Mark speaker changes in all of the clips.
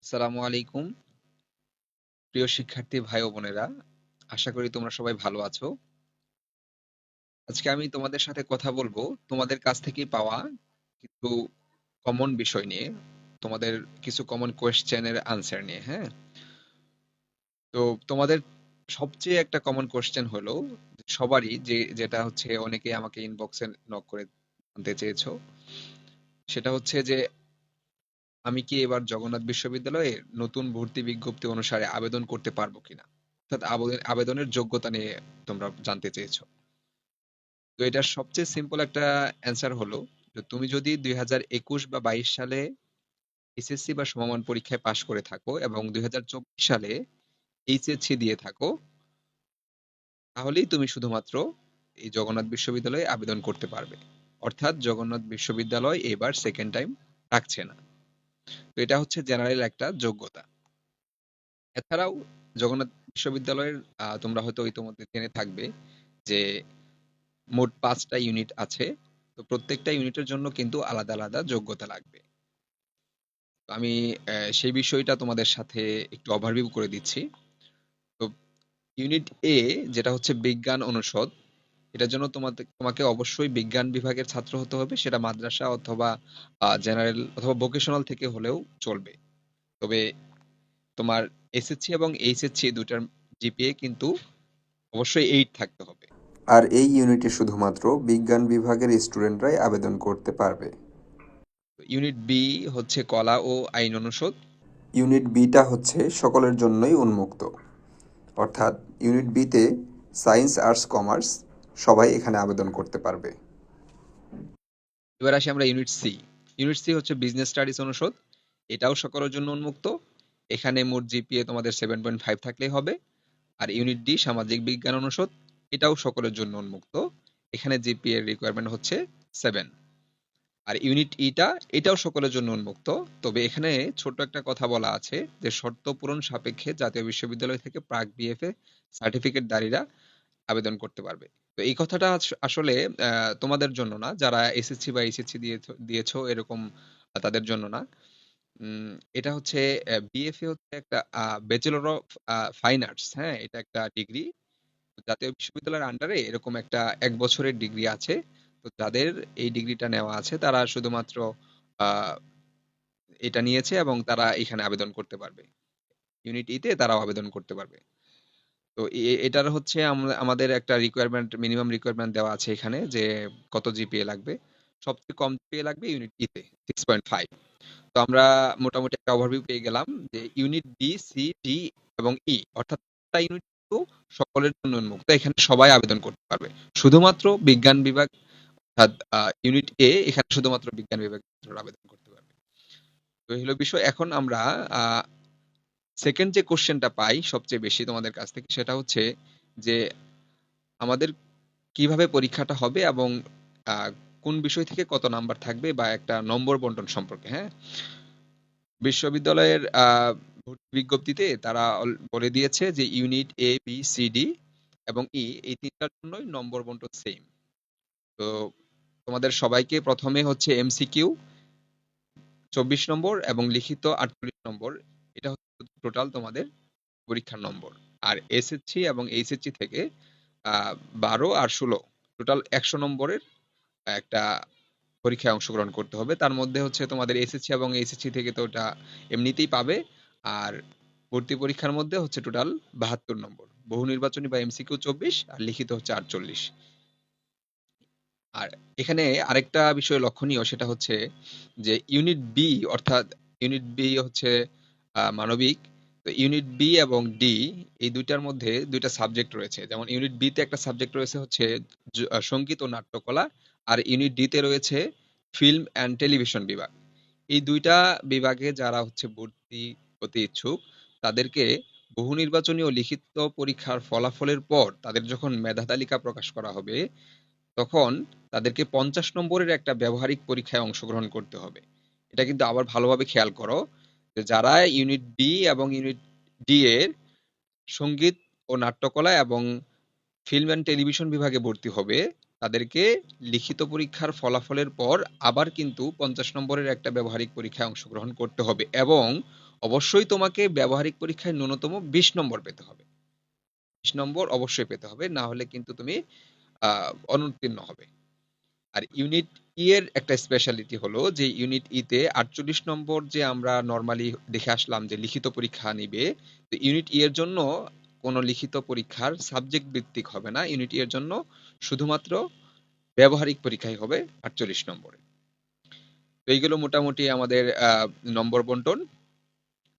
Speaker 1: আসসালামু আলাইকুম প্রিয় শিক্ষার্থী ভাই ও বোনেরা, আশা করি তোমরা সবাই ভালো আছো। আজকে আমি তোমাদের সাথে কথা বলবো তোমাদের কাছ থেকে পাওয়া কিছু কমন বিষয় নিয়ে, তোমাদের কিছু কমন কোয়েশ্চেনের আনসার নিয়ে। হ্যাঁ, তো তোমাদের সবচেয়ে একটা কমন কোয়েশ্চেন হলো সবারই যেটা হচ্ছে অনেকে আমাকে ইনবক্সে নক করে জানতে চেয়েছো, সেটা হচ্ছে যে আমি কি এবার জগন্নাথ বিশ্ববিদ্যালয়ে নতুন ভর্তি বিজ্ঞপ্তি অনুসারে আবেদন করতে পারবো কিনা, অর্থাৎ আবেদনের যোগ্যতা নিয়ে তোমরা জানতে চেয়েছো। তো এটার সবচেয়ে সিম্পল একটা অ্যান্সার হলো যে তুমি যদি 2021 বা 22 সালে এসএসসি বা সমমান পরীক্ষায় পাশ করে থাকো এবং 2024 সালে এইচএসসি দিয়ে থাকো, তাহলেই তুমি শুধুমাত্র এই জগন্নাথ বিশ্ববিদ্যালয়ে আবেদন করতে পারবে। অর্থাৎ জগন্নাথ বিশ্ববিদ্যালয় এবার সেকেন্ড টাইম রাখছে না। তো এটা হচ্ছে জেনারেল একটা যোগ্যতা। এছাড়াও জগন্নাথ বিশ্ববিদ্যালয়ের তোমরা হয়তো ইতোমধ্যে জেনে থাকবে যে মোট 5টা ইউনিট আছে। তো প্রত্যেকটা ইউনিটের জন্য কিন্তু আলাদা আলাদা যোগ্যতা লাগবে। তো আমি সেই বিষয়টা তোমাদের সাথে একটু ওভারভিউ করে দিচ্ছি। তো ইউনিট এ, যেটা হচ্ছে বিজ্ঞান অনুষদ, এটার জন্য তোমাকে অবশ্যই বিজ্ঞান বিভাগের ছাত্র হতে হবে, সেটা মাদ্রাসা অথবা জেনারেল অথবা ভোকেশনাল থেকে হলেও চলবে। তবে তোমার এসএসসি এবং এইচএসসি দুটার জিপিএ কিন্তু অবশ্যই 8 থাকতে হবে।
Speaker 2: আর এই ইউনিটে শুধুমাত্র বিজ্ঞান বিভাগের স্টুডেন্টরাই আবেদন করতে পারবে।
Speaker 1: ইউনিট বি হচ্ছে কলা ও আইন অনুষদ।
Speaker 2: ইউনিট বিটা হচ্ছে সকলের জন্যই উন্মুক্ত, অর্থাৎ ইউনিট বিতে সায়েন্স, আর্টস, কমার্স সবাই এখানে আবেদন করতে পারবে।
Speaker 1: এবার আসি আমরা ইউনিট সি। ইউনিট সি হচ্ছে বিজনেস স্টাডিজ অনুষদ। এটাও সকলের জন্য উন্মুক্ত। এখানে মোট জিপিএ তোমাদের 7.5 থাকলেই হবে। আর ইউনিট ডি সামাজিক বিজ্ঞান অনুষদ, এটাও সকলের জন্য উন্মুক্ত। এখানে জিপিএ এর রিকোয়ারমেন্ট হচ্ছে 7। আর ইউনিট ইটা, এটাও সকলের জন্য উন্মুক্ত। তবে এখানে ছোট্ট একটা কথা বলা আছে যে শর্ত পূরণ সাপেক্ষে জাতীয় বিশ্ববিদ্যালয় থেকে প্রাক বিএফএ সার্টিফিকেটধারীরা আবেদন করতে পারবে। তো এই কথাটা আসলে তোমাদের জন্য না, যারা এসএসসি বা এইচএসসি দিয়েছো এরকম তাদের জন্য না। এটা হচ্ছে বিএফএ হচ্ছে একটা ব্যাচেলর অফ ফাইন আর্টস। হ্যাঁ, এটা একটা ডিগ্রি। জাতীয় বিশ্ববিদ্যালয়ের আন্ডারে এরকম একটা 1 বছরের ডিগ্রি আছে। তো যাদের এই ডিগ্রিটা নেওয়া আছে তারা শুধুমাত্র আহ, এটা নিয়েছে এবং তারা এখানে আবেদন করতে পারবে। ইউনিট ই তে তারাও আবেদন করতে পারবে। তো এটার হচ্ছে আমাদের একটা রিকোয়ারমেন্ট, মিনিমাম রিকোয়ারমেন্ট দেওয়া আছে এখানে যে কত জিপিএ লাগবে। সবচেয়ে কম জিপিএ লাগবে ইউনিট ই তে 6.5। তো আমরা মোটামুটি একটা ওভারভিউ পেয়ে গেলাম যে ইউনিট বি, সি, ডি এবং ই, অর্থাৎ ইউনিট কিন্তু সকলের জন্য উন্মুক্ত, এখানে সবাই আবেদন করতে পারবে। শুধুমাত্র বিজ্ঞান বিভাগ, অর্থাৎ ইউনিট এ, এখানে শুধুমাত্র বিজ্ঞান বিভাগের ছাত্ররা আবেদন করতে পারবে। তো এই হলো বিষয়। এখন আমরা সেকেন্ড যে কোশ্চেনটা পাই সবচেয়ে বেশি তোমাদের কাছ থেকে, সেটা হচ্ছে যে আমাদের কিভাবে পরীক্ষাটা হবে এবং আহ, কোন বিষয় থেকে কত নাম্বার থাকবে, বা একটা নম্বর বন্টন সম্পর্কে। হ্যাঁ, বিশ্ববিদ্যালয়ের ভর্তি বিজ্ঞপ্তিতে তারা বলে দিয়েছে যে ইউনিট এ, বি, সি, ডি এবং ই, এই তিনটার জন্যই নম্বর বন্টন সেম। তো তোমাদের সবাইকে প্রথমে হচ্ছে এমসিকিউ 24 নম্বর এবং লিখিত 48 নম্বর, এটা হচ্ছে টোটাল তোমাদের পরীক্ষার নম্বর। আর এসএসসি এবং এইচএসসি থেকে 12 আর 16, টোটাল 100 নম্বরের একটা পরীক্ষায় অংশগ্রহণ করতে হবে। তার মধ্যে হচ্ছে তোমাদের এসএসসি এবং এইচএসসি থেকে তো ওটা এমনিতেই পাবে। আর ভর্তি পরীক্ষার মধ্যে হচ্ছে টোটাল 72 নম্বর, বহু নির্বাচনী বা এমসিকিউ 24 আর লিখিত হচ্ছে 48। আর এখানে আরেকটা বিষয় লক্ষণীয়, সেটা হচ্ছে যে ইউনিট বি, অর্থাৎ ইউনিট বি হচ্ছে মানবিক। তো ইউনিট বি এবং ডি, এই দুইটার মধ্যে দুইটা সাবজেক্ট রয়েছে। যেমন ইউনিট বি তে একটা সাবজেক্ট রয়েছে হচ্ছে সঙ্গীত ও নাট্যকলা। আর ইউনিট ডি তে রয়েছে ফিল্ম অ্যান্ড টেলিভিশন বিভাগ। এই দুইটা বিভাগে যারা হচ্ছে ভর্তি হতে ইচ্ছুক, তাদেরকে বহু নির্বাচনী ও লিখিত পরীক্ষার ফলাফলের পর তাদের যখন মেধা তালিকা প্রকাশ করা হবে, তখন তাদেরকে 50 নম্বরের একটা ব্যবহারিক পরীক্ষায় অংশগ্রহণ করতে হবে। এটা কিন্তু আবার ভালোভাবে খেয়াল করো যে যারা ইউনিট বি এবং ইউনিট ডি এর সঙ্গীত ও নাট্যকলা এবং ফিল্ম অ্যান্ড টেলিভিশন বিভাগে ভর্তি হবে, তাদেরকে লিখিত পরীক্ষার ফলাফলের পর আবার কিন্তু 50 নম্বরের একটা ব্যবহারিক পরীক্ষায় অংশগ্রহণ করতে হবে। এবং অবশ্যই তোমাকে ব্যবহারিক পরীক্ষায় ন্যূনতম 20 নম্বর পেতে হবে। 20 নম্বর অবশ্যই পেতে হবে, না হলে কিন্তু তুমি অনুত্তীর্ণ হবে। আর ইউনিট ই এর একটা স্পেশালিটি হলো যে ইউনিট ই তে 48 নম্বর যে আমরা নর্মালি দেখে আসলাম যে লিখিত পরীক্ষা নিবে, তো ইউনিট ই এর জন্য কোনো লিখিত পরীক্ষার সাবজেক্ট ভিত্তিক হবে না। ইউনিট ই এর জন্য শুধুমাত্র ব্যবহারিক পরীক্ষাই হবে 48 নম্বরে। তো এইগুলো মোটামুটি আমাদের নম্বর বন্টন।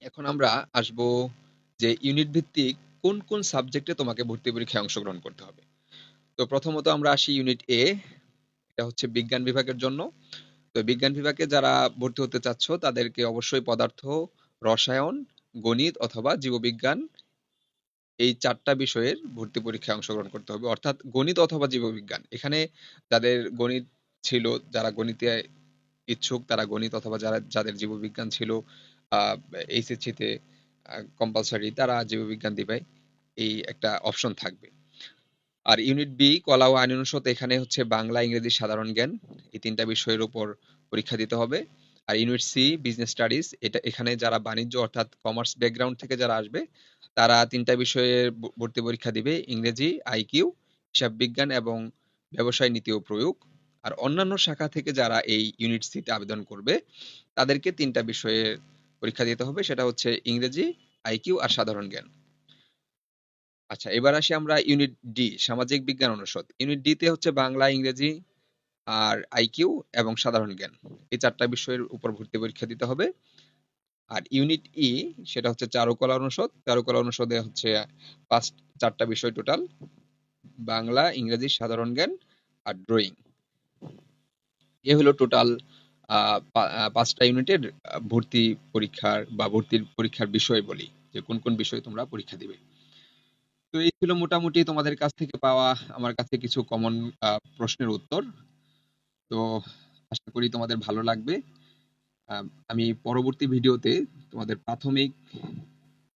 Speaker 1: এখন আমরা আসব যে ইউনিট ভিত্তিক কোন কোন সাবজেক্টে তোমাকে ভর্তি পরীক্ষায় অংশগ্রহণ করতে হবে। তো প্রথমত আমরা আসি ইউনিট এ, এটা হচ্ছে বিজ্ঞান বিভাগের জন্য। তো বিজ্ঞান বিভাগে যারা ভর্তি হতে চাচ্ছ তাদেরকে অবশ্যই পদার্থ, রসায়ন, গণিত অথবা জীববিজ্ঞান এই 4টা বিষয়ের ভর্তি পরীক্ষায় অংশগ্রহণ করতে হবে, অর্থাৎ গণিত অথবা জীববিজ্ঞান। এখানে যাদের গণিত ছিল, যারা গণিতে ইচ্ছুক তারা গণিত, অথবা যাদের জীববিজ্ঞান ছিল এইচএসসি তে কম্পালসারি, তারা জীববিজ্ঞান দিবে, এই একটা অপশন থাকবে। আর ইউনিট বি কলা ও আইন অনুষদ, এখানে হচ্ছে বাংলা, ইংরেজি, সাধারণ জ্ঞান, এই 3টা বিষয়ের উপর পরীক্ষা দিতে হবে। আর ইউনিট সি বিজনেস স্টাডিজ, এখানে যারা বাণিজ্য অর্থাৎ কমার্স ব্যাকগ্রাউন্ড থেকে যারা আসবে তারা 3টা বিষয়ে ভর্তি পরীক্ষা দিবে, ইংরেজি, আইকিউ, হিসাব বিজ্ঞান এবং ব্যবসায় নীতি ও প্রয়োগ। আর অন্যান্য শাখা থেকে যারা এই ইউনিট সি তে আবেদন করবে তাদেরকে 3টা বিষয়ে পরীক্ষা দিতে হবে, সেটা হচ্ছে ইংরেজি, আইকিউ আর সাধারণ জ্ঞান। আচ্ছা, এবার আসি আমরা ইউনিট ডি সামাজিক বিজ্ঞান অনুষদ। ইউনিট ডি তে হচ্ছে বাংলা, ইংরেজি আর আইকিউ এবং সাধারণ জ্ঞান, এই 4টা বিষয়ের উপর ভর্তি পরীক্ষা দিতে হবে। আর ইউনিট ই সেটা হচ্ছে চারুকলা অনুষদ। চারুকলা অনুষদে হচ্ছে 4টা বিষয় টোটাল, বাংলা, ইংরেজি, সাধারণ জ্ঞান আর ড্রয়িং। এ হলো টোটাল 5টা ইউনিটের ভর্তি পরীক্ষার বা ভর্তির পরীক্ষার বিষয় বলি, যে কোন কোন বিষয়ে তোমরা পরীক্ষা দিবে। তো এই ছিল মোটামুটি তোমাদের কাছ থেকে পাওয়া আমার কাছে কিছু কমন প্রশ্নের উত্তর। তো আশা করি তোমাদের ভালো লাগবে। আমি পরবর্তী ভিডিওতে তোমাদের প্রাথমিক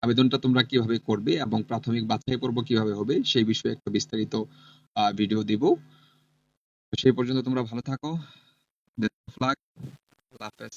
Speaker 1: আবেদনটা তোমরা কিভাবে করবে এবং প্রাথমিক বাছাই পর্ব কিভাবে হবে সেই বিষয়ে একটা বিস্তারিত ভিডিও দিব। তো সেই পর্যন্ত তোমরা ভালো থাকো। Best of luck. আল্লাহ হাফেজ।